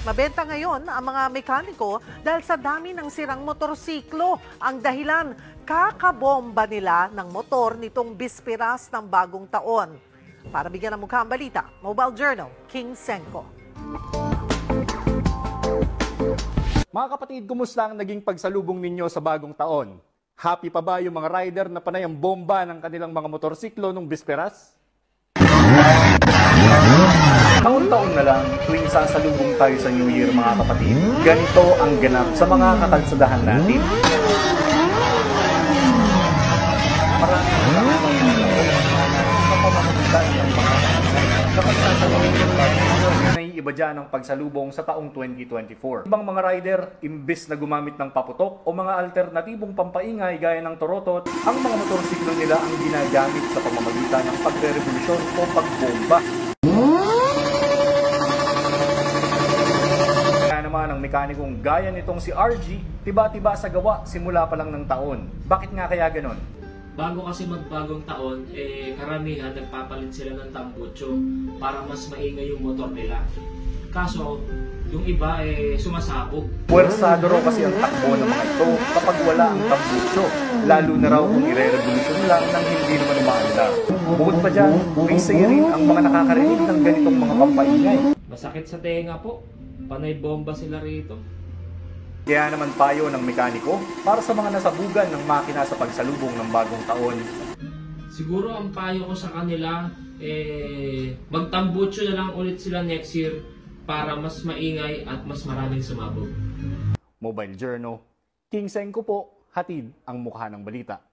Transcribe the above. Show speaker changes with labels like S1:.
S1: Mabenta ngayon ang mga mekaniko dahil sa dami ng sirang motorsiklo. Ang dahilan, kakabomba nila ng motor nitong bispiras ng bagong taon. Para bigyan ng mukha ang balita, Mobile Journal, King Senko.
S2: Mga kapatid, kumusta ang naging pagsalubong ninyo sa bagong taon? Happy pa ba yung mga rider na panay ang bomba ng kanilang mga motorsiklo nung bisperas? Taon-taon na lang, tuwing sasalubong tayo sa New Year mga kapatid, ganito ang ganap sa mga kakalsadahan natin. Maraming kapag sasalubong tayo, naiiba dyan ang pagsalubong sa taong 2024. Ibang mga rider, imbis na gumamit ng paputok o mga alternatibong pampaingay gaya ng torotot, ang mga motorsiklo nila ang ginagamit sa pamamagitan ng pagre-revolusyon o pagbomba. Naman ang mekanikong gaya nitong si RG, tiba-tiba sa gawa simula pa lang ng taon. Bakit nga kaya ganon?
S3: Bago kasi magbagong taon, karamihan nagpapalit sila ng tambucho para mas maingay yung motor nila. Kaso, yung iba sumasabog.
S2: Puwersado raw kasi ang takbo ng mga ito kapag wala ang tambucho, lalo na raw kung ire-revolution lang nang hindi naman umaandar. Bukod pa dyan, may say rin ang mga nakakarinig ng ganitong mga pampaingay.
S3: Masakit sa tenga po. Panay bomba sila rito.
S2: Kaya naman payo ng mekaniko para sa mga nasabugan ng makina sa pagsalubong ng bagong taon.
S3: Siguro ang payo ko sa kanila, magtambucho na lang ulit sila next year para mas maingay at mas maraming sumabog.
S2: Mobile Journal, King Senko po, hatid ang mukha ng balita.